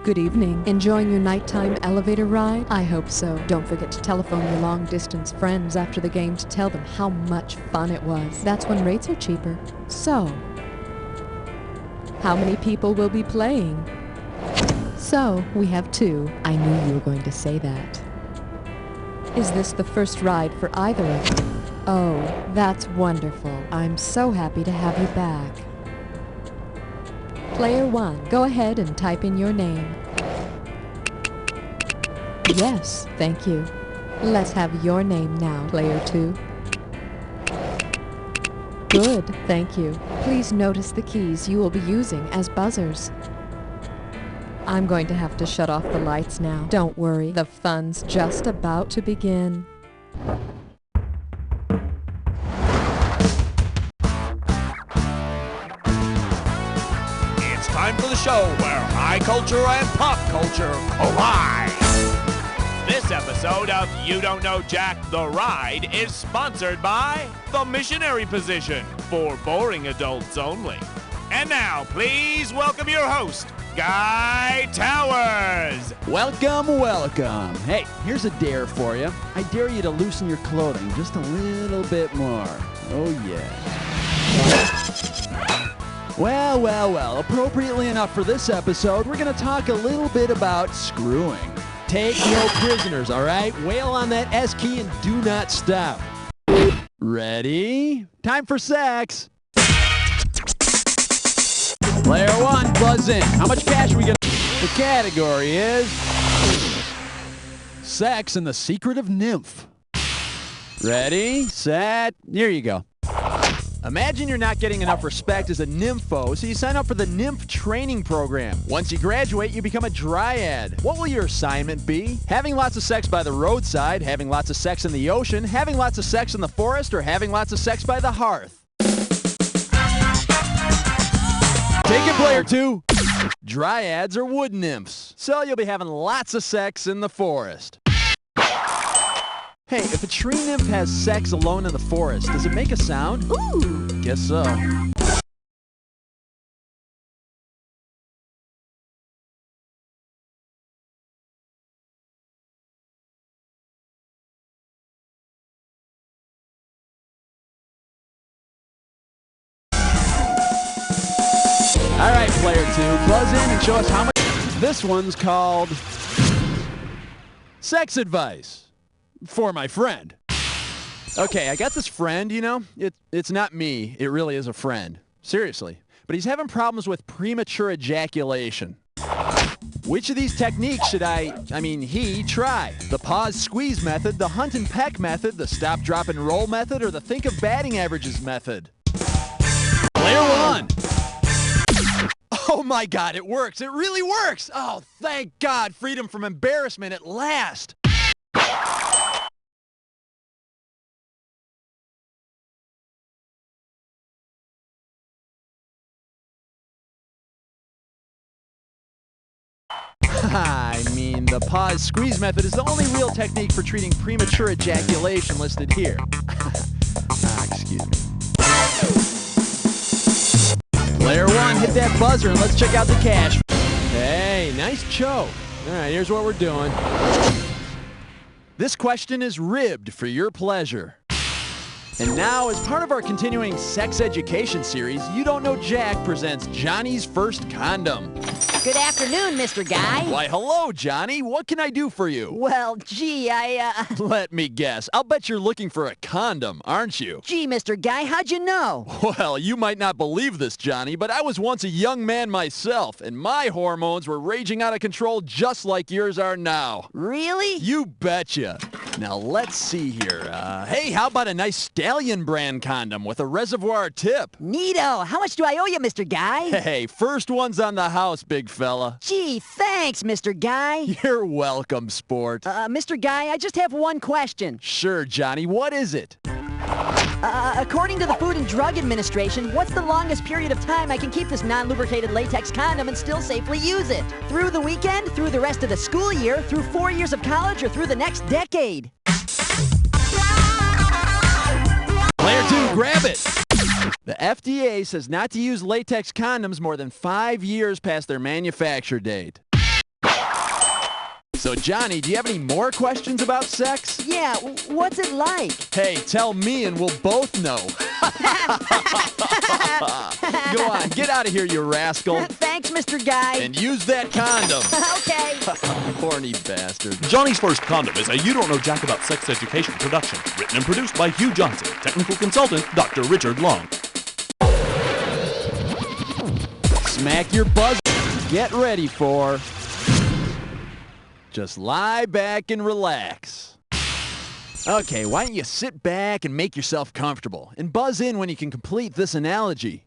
Good evening. Enjoying your nighttime elevator ride? I hope so. Don't forget to telephone your long-distance friends after the game to tell them how much fun it was. That's when rates are cheaper. So, how many people will be playing? So, we have 2. I knew you were going to say that. Is this the first ride for either of you? Oh, that's wonderful. I'm so happy to have you back. Player 1, go ahead and type in your name. Yes, thank you. Let's have your name now, Player 2. Good, thank you. Please notice the keys you will be using as buzzers. I'm going to have to shut off the lights now. Don't worry, the fun's just about to begin. Time for the show where high culture and pop culture collide. This episode of You Don't Know Jack the Ride is sponsored by The Missionary Position for boring adults only. And now, please welcome your host, Guy Towers. Welcome, welcome. Hey, here's a dare for you. I dare you to loosen your clothing just a little bit more. Oh, yeah. Well, appropriately enough for this episode, we're going to talk a little bit about screwing. Take no prisoners, all right? Wail on that S key and do not stop. Ready? Time for sex. Player 1, buzz in. How much cash are we going to... The category is... Sex and the Secret of Nymph. Ready, set, here you go. Imagine you're not getting enough respect as a nympho, so you sign up for the Nymph Training Program. Once you graduate, you become a dryad. What will your assignment be? Having lots of sex by the roadside, having lots of sex in the ocean, having lots of sex in the forest, or having lots of sex by the hearth? Take it, Player 2. Dryads are wood nymphs, so you'll be having lots of sex in the forest. Hey, if a tree nymph has sex alone in the forest, does it make a sound? Ooh! Guess so. All right, Player 2, buzz in and show us how much... This one's called... Sex Advice. For my friend. Okay, I got this friend, you know. It's not me. It really is a friend. Seriously. But he's having problems with premature ejaculation. Which of these techniques should he try? The pause squeeze method, the hunt and peck method, the stop, drop, and roll method, or the think of batting averages method? Player 1. Oh my God, it works. It really works. Oh, thank God. Freedom from embarrassment at last. I mean, the pause squeeze method is the only real technique for treating premature ejaculation listed here. Excuse me. Player 1, hit that buzzer and let's check out the cash. Hey, nice choke. All right, here's what we're doing. This question is ribbed for your pleasure. And now, as part of our continuing sex education series, You Don't Know Jack presents Johnny's First Condom. Good afternoon, Mr. Guy. Why, hello, Johnny. What can I do for you? Well, gee, Let me guess. I'll bet you're looking for a condom, aren't you? Gee, Mr. Guy, how'd you know? Well, you might not believe this, Johnny, but I was once a young man myself, and my hormones were raging out of control just like yours are now. Really? You betcha. Now, let's see here. Hey, how about a nice Stallion brand condom with a reservoir tip? Neato. How much do I owe you, Mr. Guy? Hey, first one's on the house, big fella. Gee, thanks, Mr. Guy. You're welcome, sport. Mr. Guy, I just have one question. Sure, Johnny. What is it? According to the Food and Drug Administration, what's the longest period of time I can keep this non-lubricated latex condom and still safely use it? Through the weekend, through the rest of the school year, through 4 years of college, or through the next decade? Player 2, grab it. The FDA says not to use latex condoms more than 5 years past their manufacture date. So, Johnny, do you have any more questions about sex? Yeah, what's it like? Hey, tell me and we'll both know. Go on, get out of here, you rascal. Thanks, Mr. Guy. And use that condom. Okay. Horny bastard. Johnny's First Condom is a You Don't Know Jack About Sex Education production. Written and produced by Hugh Johnson. Technical consultant, Dr. Richard Long. Smack your buzz. Get ready for... Just lie back and relax. Okay, why don't you sit back and make yourself comfortable and buzz in when you can complete this analogy.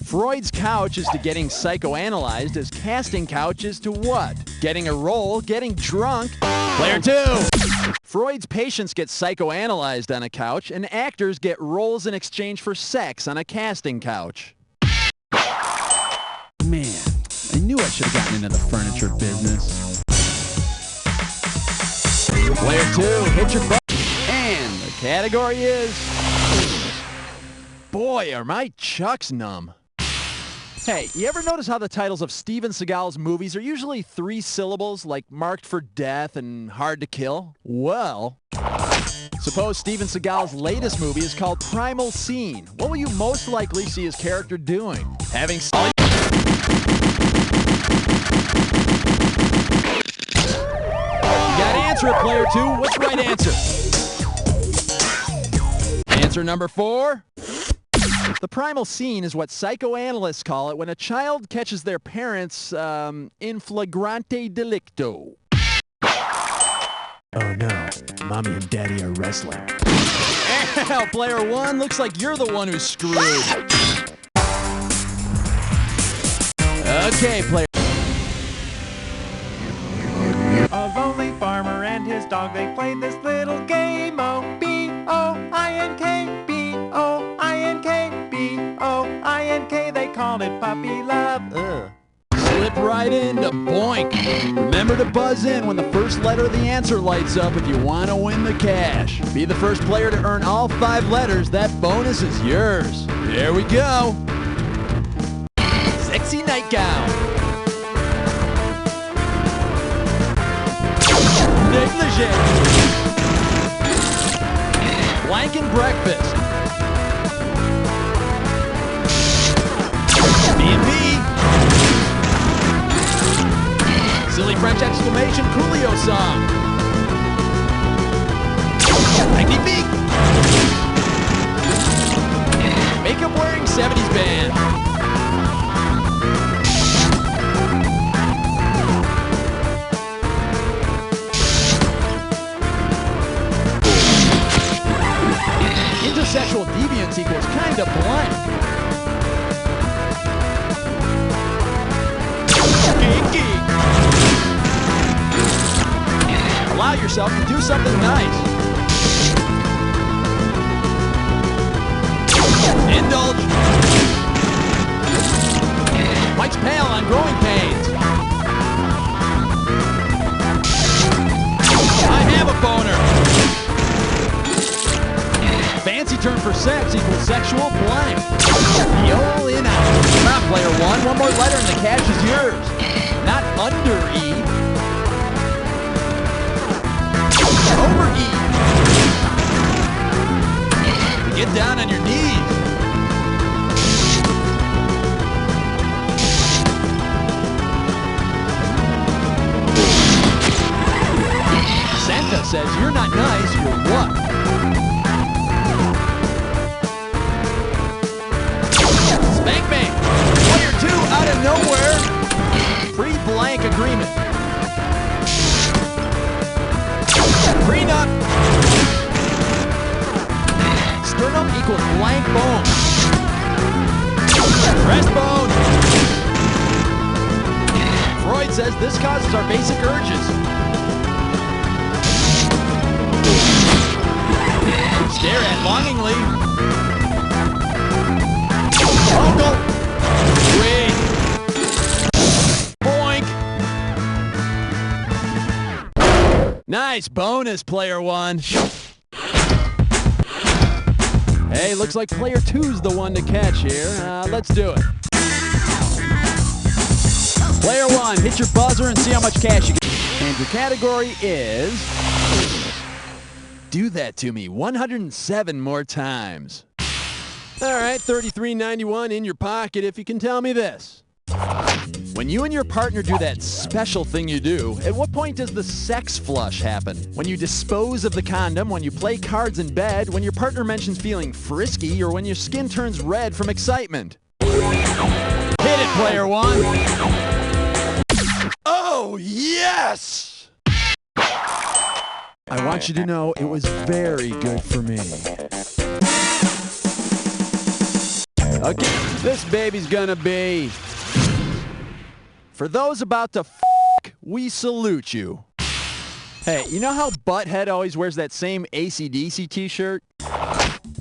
Freud's couch is to getting psychoanalyzed as casting couch is to what? Getting a role, getting drunk. Player 2. Freud's patients get psychoanalyzed on a couch and actors get roles in exchange for sex on a casting couch. Man, I knew I should have gotten into the furniture business. Player 2, hit your butt. And the category is... Boy, are my chucks numb. Hey, you ever notice how the titles of Steven Seagal's movies are usually 3 syllables, like Marked for Death and Hard to Kill? Well, suppose Steven Seagal's latest movie is called Primal Scene. What will you most likely see his character doing? Having... Gotta answer it, Player 2. What's the right answer? Answer number 4. The primal scene is what psychoanalysts call it when a child catches their parents in flagrante delicto. Oh no, Mommy and Daddy are wrestling. Ow, Player 1, looks like you're the one who's screwed. Okay, Player... A lonely farmer and his dog, they played this little game. O-B-O-I-N-K, B-O-I-N-K, B-O-I-N-K. They called it puppy love. Ugh. Slip right into boink. Remember to buzz in when the first letter of the answer lights up if you want to win the cash. Be the first player to earn all 5 letters. That bonus is yours. There we go. Sexy nightgown. Negligee. Blanket breakfast. B&B. Silly French exclamation Coolio song. Magnifique. Makeup wearing 70s band. Intersexual deviance equals kinda blank. Geek. Allow yourself to do something nice. Indulge. Mike's pale on growing pains. I have a boner. Fancy term for sex equals sexual blank. The all in out. Come on, Player 1. One more letter and the cash is yours. Not under E. Over E. Get down on your knees. Santa says you're not nice, you're what? Spank Bank. Player 2 out of nowhere. Pre-blank agreement. Prenup. Sternum equals blank bone. Breastbone. Freud says this causes our basic urges. Stare at Longingly. Uncle. Sweet. Boink. Nice bonus, player 1. Hey, looks like player 2's the one to catch here. Let's do it. Player 1, hit your buzzer and see how much cash you get. And your category is... Do that to me 107 more times. All right, $33.91 in your pocket if you can tell me this. When you and your partner do that special thing you do, at what point does the sex flush happen? When you dispose of the condom, when you play cards in bed, when your partner mentions feeling frisky, or when your skin turns red from excitement? Hit it, player 1. Oh, yes! I want you to know it was very good for me. Okay, this baby's gonna be... For those about to we salute you. Hey, you know how Butthead always wears that same AC/DC t-shirt?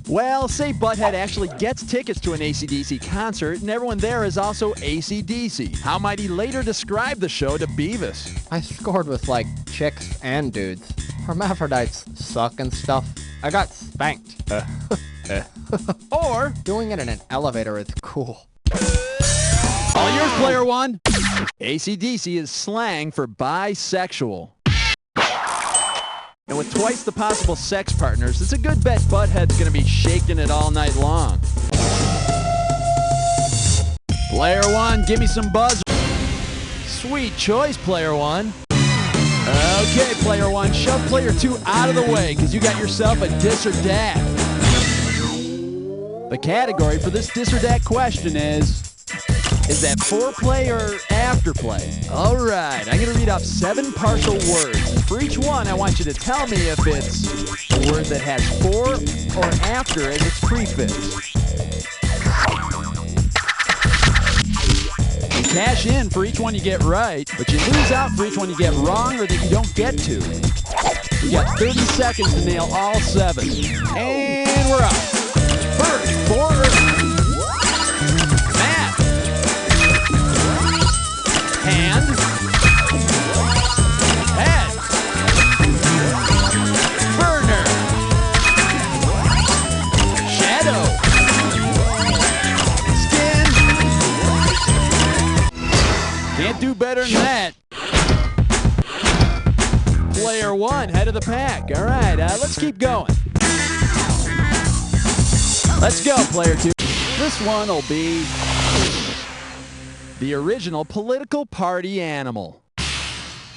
Well, say Butthead actually gets tickets to an AC/DC concert, and everyone there is also AC/DC. How might he later describe the show to Beavis? I scored with, like, chicks and dudes. Hermaphrodites suck and stuff. I got spanked. Or, doing it in an elevator is cool. All yours, player 1. AC/DC is slang for bisexual. And with twice the possible sex partners, it's a good bet Butthead's gonna be shaking it all night long. Player 1, give me some buzz. Sweet choice, player 1. Okay, player 1, shove player 2 out of the way, because you got yourself a dis or dat. The category for this dis or dat question is that foreplay or afterplay? All right, I'm going to read off 7 partial words. And for each one, I want you to tell me if it's a word that has fore or after as its prefix. You cash in for each one you get right, but you lose out for each one you get wrong or that you don't get to. You got 30 seconds to nail all 7. And we're up. First, fore or hand, head, burner, shadow, skin. Can't do better than that. Player 1, head of the pack. All right, let's keep going. Let's go, player 2. This one will be the original political party animal.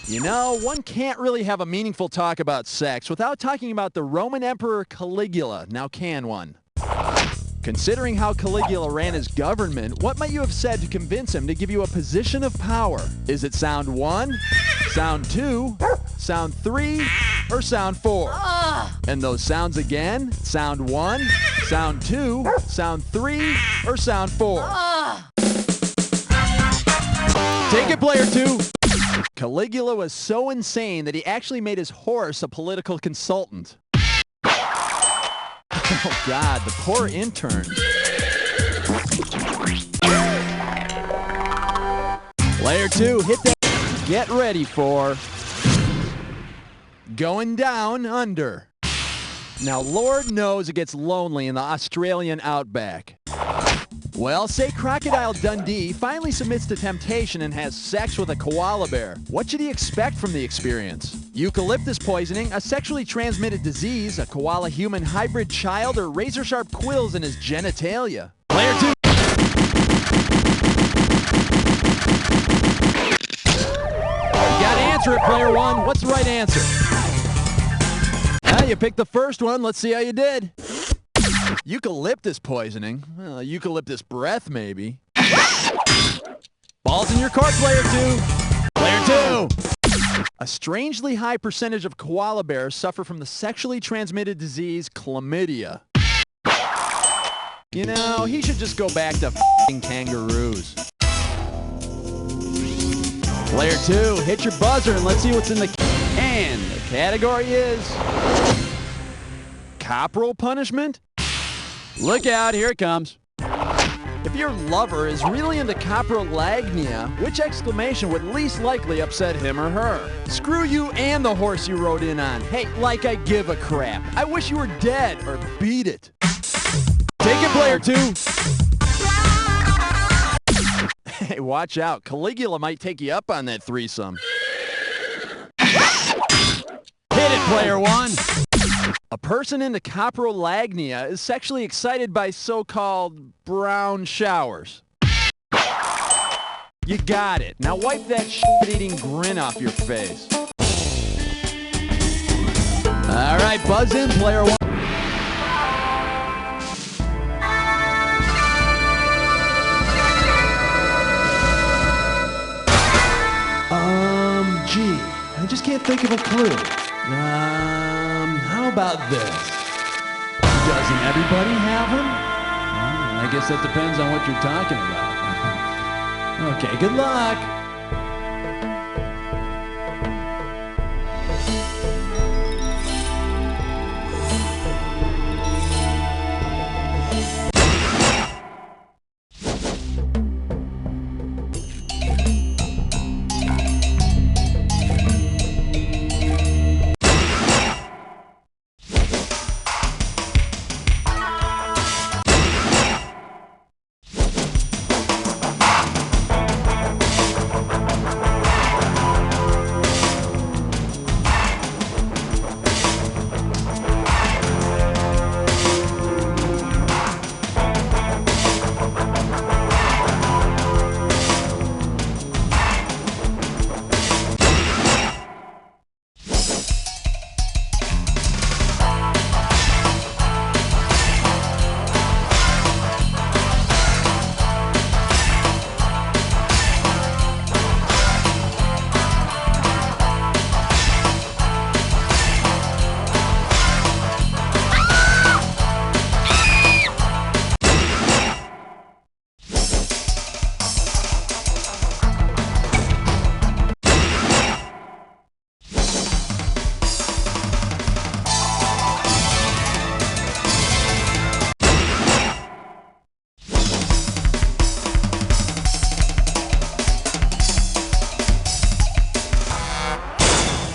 You know, one can't really have a meaningful talk about sex without talking about the Roman Emperor Caligula, now can one? Considering how Caligula ran his government, what might you have said to convince him to give you a position of power? Is it sound 1, sound 2, sound 3, or sound 4? And those sounds again, sound 1, sound 2, sound 3, or sound 4? Take it, player 2. Caligula was so insane that he actually made his horse a political consultant. Oh, God, the poor intern. Player 2, hit that. Get ready for going down under. Now, Lord knows it gets lonely in the Australian outback. Well, say Crocodile Dundee finally submits to temptation and has sex with a koala bear. What should he expect from the experience? Eucalyptus poisoning, a sexually transmitted disease, a koala-human hybrid child, or razor-sharp quills in his genitalia? Player 2. You gotta answer it, player 1. What's the right answer? You picked the first one. Let's see how you did. Eucalyptus poisoning? Well, eucalyptus breath, maybe. Ball's in your court, player 2. Player 2. A strangely high percentage of koala bears suffer from the sexually transmitted disease chlamydia. You know, he should just go back to f***ing kangaroos. Player 2, hit your buzzer and let's see what's in the... And the category is... Caporal punishment? Look out, here it comes. If your lover is really into coprolagnia, which exclamation would least likely upset him or her? Screw you and the horse you rode in on. Hey, like I give a crap. I wish you were dead, or beat it. Take it, player 2. Hey, watch out. Caligula might take you up on that threesome. Hit it, player 1. A person into coprolagnia is sexually excited by so-called brown showers. You got it. Now wipe that shit-eating grin off your face. All right, buzz in, player 1. Gee, I just can't think of a clue. How about this? Doesn't everybody have them? I guess that depends on what you're talking about. Okay, good luck.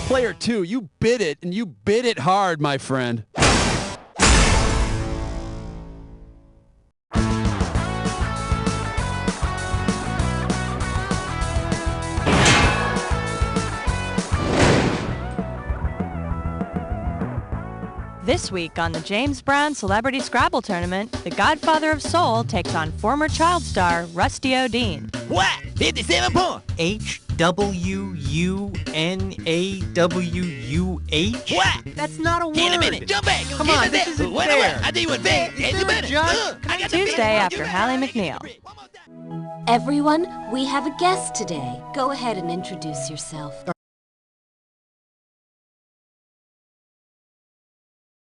Player 2, you bit it, and you bit it hard, my friend. This week on the James Brown Celebrity Scrabble Tournament, the Godfather of Soul takes on former child star Rusty O'Dean. What? 57 points. H-W-U-N-A-W-U-H? What? That's not a word. Get a minute. Jump back. Come on, this isn't fair. I tell you what, fair. It's a minute. I got the Tuesday after Hallie McNeil. Everyone, we have a guest today. Go ahead and introduce yourself.